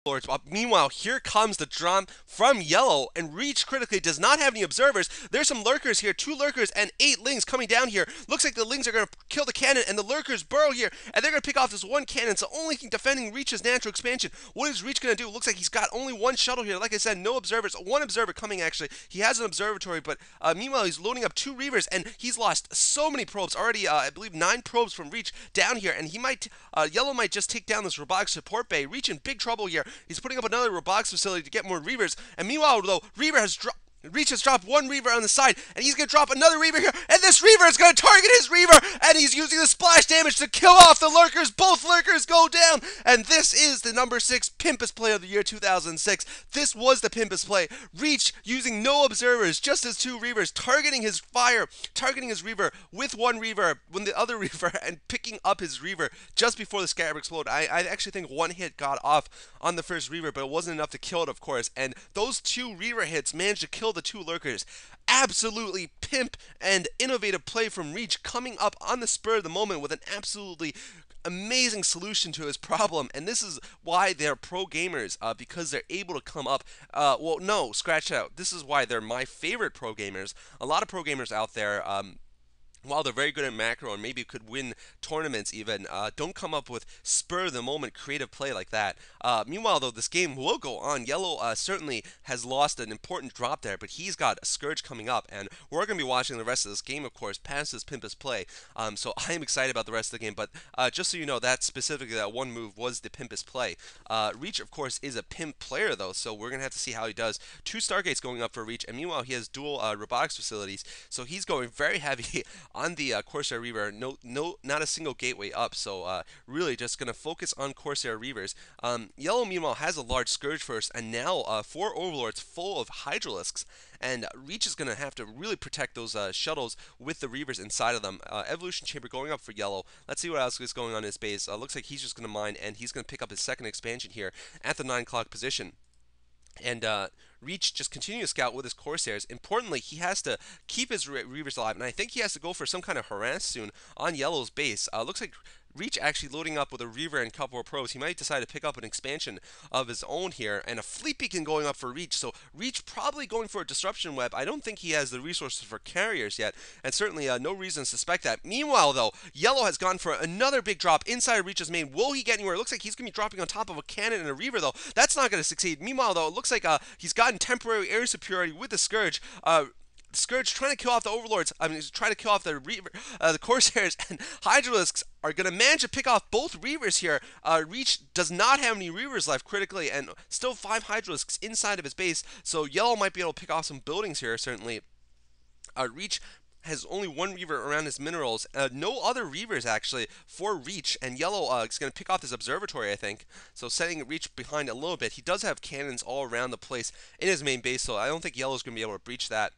Lords. Meanwhile, here comes the drum from Yellow, and Reach critically does not have any observers. There's some lurkers here, 2 lurkers and 8 lings coming down here. Looks like the lings are going to kill the cannon, and the lurkers burrow here, and they're going to pick off this one cannon. It's the only thing defending Reach's natural expansion. What is Reach going to do? Looks like he's got only one shuttle here. Like I said, no observers. One observer coming, actually. He has an observatory, but meanwhile, he's loading up 2 Reavers, and he's lost so many probes. Already, I believe, 9 probes from Reach down here, and he might, Yellow might just take down this robotic support bay. Reach in big trouble here. He's putting up another robotics facility to get more Reavers, and meanwhile, though, Reach has dropped one Reaver on the side, and he's going to drop another Reaver here, and this Reaver is going to target his Reaver, and he's using the splash damage to kill off the lurkers. Both lurkers go down, and this is the number 6 Pimpest play of the year 2006. This was the Pimpest play. Reach using no observers, just his 2 Reavers, targeting his Reaver with one Reaver, when the other Reaver, and picking up his Reaver just before the scatter exploded. I actually think one hit got off on the first Reaver, but it wasn't enough to kill it, of course, and those 2 Reaver hits managed to kill the 2 lurkers. Absolutely pimp and innovative play from Reach, coming up on the spur of the moment with an absolutely amazing solution to his problem, and this is why they're pro gamers, because they're able to come up, well, no, scratch it out. This is why they're my favorite pro gamers. A lot of pro gamers out there, while they're very good at macro and maybe could win tournaments even, don't come up with spur-of-the-moment creative play like that. Meanwhile, though, this game will go on. Yellow certainly has lost an important drop there, but he's got a Scourge coming up, and we're going to be watching the rest of this game, of course, past this Pimpest play. So I am excited about the rest of the game, but just so you know, that specifically, that one move was the Pimpest play. Reach, of course, is a Pimp player, though, so we're going to have to see how he does. 2 Stargates going up for Reach, and meanwhile, he has dual robotics facilities, so he's going very heavy on the Corsair Reaver. Not a single gateway up, so really just going to focus on Corsair Reavers. Yellow, meanwhile, has a large Scourge first, and now 4 Overlords full of Hydralisks, and Reach is going to have to really protect those shuttles with the Reavers inside of them. Evolution Chamber going up for Yellow. Let's see what else is going on in his base. Looks like he's just going to mine, and he's going to pick up his second expansion here at the 9 o'clock position. And Reach just continue to scout with his Corsairs. Importantly, he has to keep his Reavers alive, and I think he has to go for some kind of harass soon on Yellow's base. Looks like Reach actually loading up with a Reaver and a couple of pros. He might decide to pick up an expansion of his own here, and a Fleet Beacon going up for Reach. So Reach probably going for a Disruption Web. I don't think he has the resources for carriers yet, and certainly no reason to suspect that. Meanwhile, though, Yellow has gone for another big drop inside of Reach's main. Will he get anywhere? It looks like he's going to be dropping on top of a cannon and a Reaver, though. That's not going to succeed. Meanwhile, though, it looks like he's gotten temporary air superiority with the Scourge. Scourge trying to kill off the Overlords. He's trying to kill off the Reaver, the Corsairs, and Hydralisks are going to manage to pick off both Reavers here. Reach does not have any Reavers left critically, and still 5 Hydralisks inside of his base, so Yellow might be able to pick off some buildings here, certainly. Reach has only 1 Reaver around his minerals. No other Reavers, actually, for Reach, and Yellow is going to pick off this observatory, I think. So setting Reach behind a little bit. He does have cannons all around the place in his main base, so I don't think Yellow's going to be able to breach that.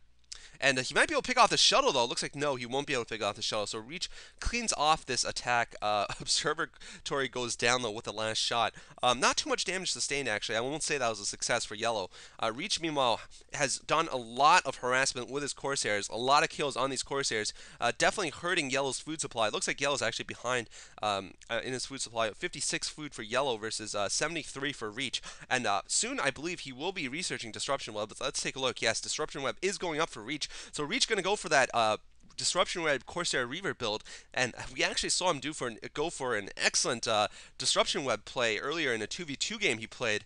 And he might be able to pick off the shuttle, though. It looks like no, he won't be able to pick off the shuttle. So Reach cleans off this attack. Observatory goes down, though, with the last shot. Not too much damage sustained, actually. I won't say that was a success for Yellow. Reach, meanwhile, has done a lot of harassment with his Corsairs. A lot of kills on these Corsairs. Definitely hurting Yellow's food supply. It looks like Yellow's actually behind in his food supply. 56 food for Yellow versus 73 for Reach. And soon, I believe, he will be researching Disruption Web. But let's take a look. Yes, Disruption Web is going up for Reach. So Reach going to go for that Disruption Web Corsair Reaver build, and we actually saw him go for an excellent Disruption Web play earlier in a 2v2 game he played.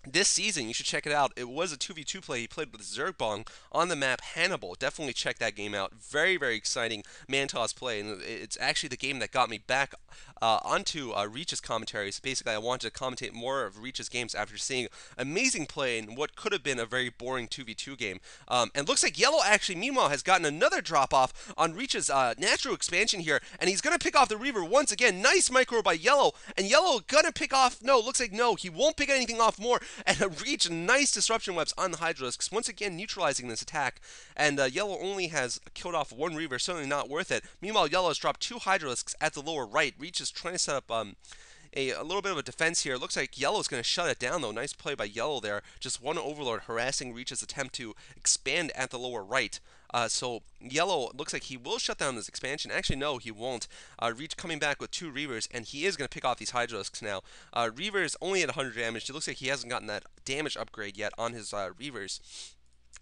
This season, you should check it out. It was a 2v2 play. He played with Zergbong on the map Hannibal. Definitely check that game out. Very, very exciting Mantos play, and it's actually the game that got me back onto Reach's commentaries. Basically, I wanted to commentate more of Reach's games after seeing amazing play in what could have been a very boring 2v2 game. And looks like Yellow actually, meanwhile, has gotten another drop-off on Reach's natural expansion here, and he's going to pick off the Reaver once again. Nice micro by Yellow, and Yellow going to pick off, no, looks like no, he won't pick anything off more, and Reach nice Disruption Webs on the Hydralisks, once again neutralizing this attack, and Yellow only has killed off 1 Reaver, certainly not worth it. Meanwhile, Yellow has dropped 2 Hydralisks at the lower right. Reach is trying to set up a little bit of a defense here. It looks like Yellow's going to shut it down, though. Nice play by Yellow there. Just 1 Overlord harassing Reach's attempt to expand at the lower right. So Yellow looks like he will shut down this expansion. Actually, no, he won't. Reach coming back with 2 Reavers, and he is going to pick off these Hydralisks now. Reavers only at 100 damage. It looks like he hasn't gotten that damage upgrade yet on his Reavers.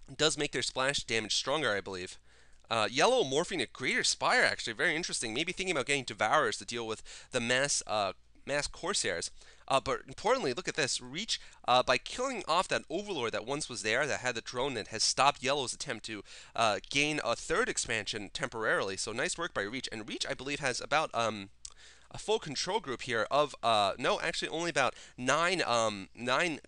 It does make their splash damage stronger, I believe. Yellow morphing a Greater Spire, actually, very interesting. Maybe thinking about getting Devourers to deal with the mass Corsairs. But importantly, look at this. Reach, by killing off that Overlord that once was there, that had the drone that has stopped Yellow's attempt to gain a 3rd expansion temporarily. So nice work by Reach. And Reach, I believe, has about a full control group here of no, actually only about nine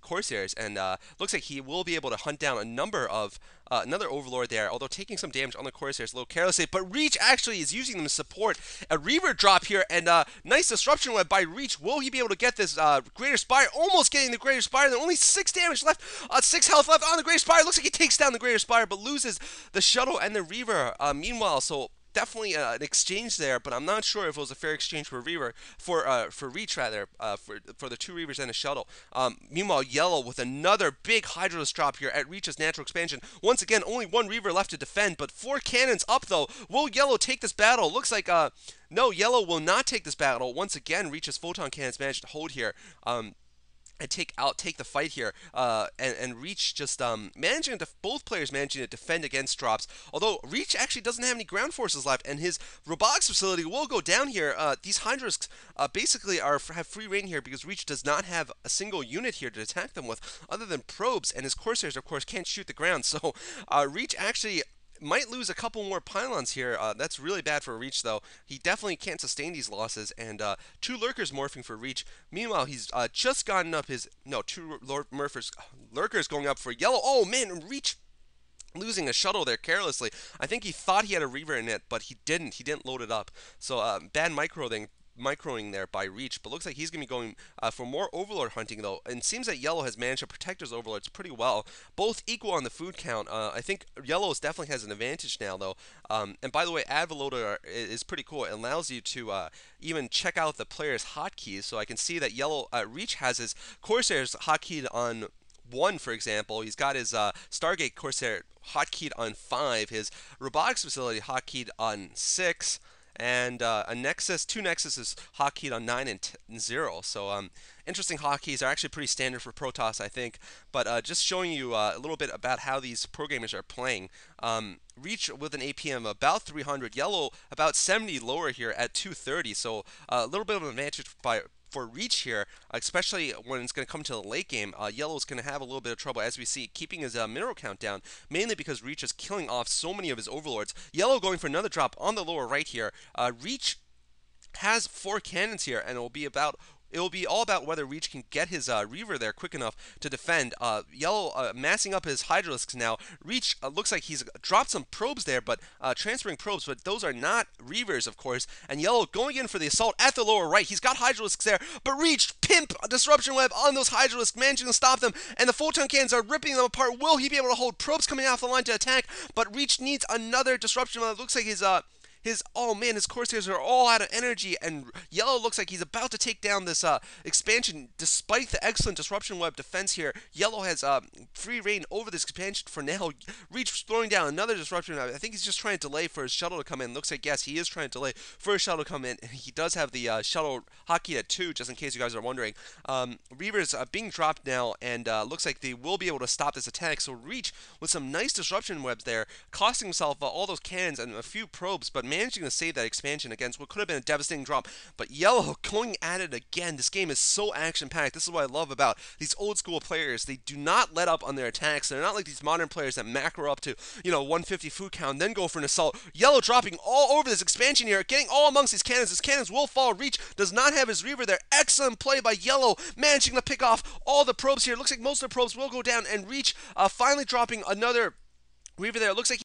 Corsairs, and looks like he will be able to hunt down a number of another Overlord there, although taking some damage on the Corsairs a little carelessly. But Reach actually is using them to support a Reaver drop here, and nice disruption web by Reach. Will he be able to get this Greater Spire? Almost getting the Greater Spire. There only 6 damage left, 6 health left on the Greater Spire. Looks like he takes down the Greater Spire, but loses the Shuttle and the Reaver. Meanwhile, so definitely an exchange there, but I'm not sure if it was a fair exchange for Reaver, for Reach rather, for the 2 Reavers and a Shuttle. Meanwhile, Yellow with another big Hydralisk drop here at Reach's natural expansion. Once again, only 1 Reaver left to defend, but 4 cannons up though. Will Yellow take this battle? Looks like no, Yellow will not take this battle. Once again, Reach's photon cannons managed to hold here. And take the fight here, and Reach just managing to, both players managing to defend against drops. Although Reach actually doesn't have any ground forces left, and his robotics facility will go down here. These Hydralisks basically have free reign here because Reach does not have a single unit here to attack them with, other than probes, and his Corsairs, of course, can't shoot the ground. So Reach actually might lose a couple more pylons here. That's really bad for Reach, though. He definitely can't sustain these losses, and 2 Lurkers morphing for Reach. Meanwhile, he's just gotten up his... No, 2 Lurkers going up for Yellow. Oh, man, Reach losing a Shuttle there carelessly. I think he thought he had a Reaver in it, but he didn't. He didn't load it up. So, bad microing there by Reach, but looks like he's going to be going for more Overlord hunting, though. And it seems that Yellow has managed to protect his Overlords pretty well. Both equal on the food count. I think Yellow definitely has an advantage now, though. And by the way, Adveloader is pretty cool. It allows you to even check out the player's hotkeys. So I can see that Reach has his Corsairs hotkeyed on 1, for example. He's got his Stargate Corsair hotkeyed on 5, his robotics facility hotkeyed on 6, and a Nexus, 2 Nexuses hotkeyed on 9 and 0. So interesting hotkeys are actually pretty standard for Protoss, I think. But just showing you a little bit about how these programmers are playing. Reach with an APM of about 300, Yellow about 70 lower here at 230. So a little bit of an advantage for Reach here, especially when it's going to come to the late game. Yellow is going to have a little bit of trouble, as we see, keeping his mineral count down, mainly because Reach is killing off so many of his Overlords. Yellow going for another drop on the lower right here. Reach has 4 cannons here, and it will be all about whether Reach can get his Reaver there quick enough to defend. Yellow massing up his Hydralisks now. Reach looks like he's dropped some probes there, but transferring probes, but those are not Reavers, of course. And Yellow going in for the assault at the lower right. He's got Hydralisks there, but Reach, pimp, disruption web on those Hydralisks, managing to stop them, and the photon cannons are ripping them apart. Will he be able to hold probes coming off the line to attack? But Reach needs another disruption web. It looks like oh man, his Corsairs are all out of energy, and Yellow looks like he's about to take down this expansion. Despite the excellent disruption web defense here, Yellow has free reign over this expansion for now. Reach throwing down another disruption web. I think he's just trying to delay for his Shuttle to come in. Looks like, yes, he is trying to delay for his Shuttle to come in. He does have the Shuttle hotkey at 2, just in case you guys are wondering. Reavers being dropped now, and looks like they will be able to stop this attack. So Reach with some nice disruption webs there, costing himself all those cannons and a few probes, but managing to save that expansion against what could have been a devastating drop. But Yellow going at it again. This game is so action-packed. This is what I love about these old-school players. They do not let up on their attacks. They're not like these modern players that macro up to, 150 food count, then go for an assault. Yellow dropping all over this expansion here, getting all amongst these cannons. His cannons will fall. Reach does not have his Reaver there. Excellent play by Yellow, managing to pick off all the probes here. Looks like most of the probes will go down, and Reach finally dropping another Reaver there. Looks like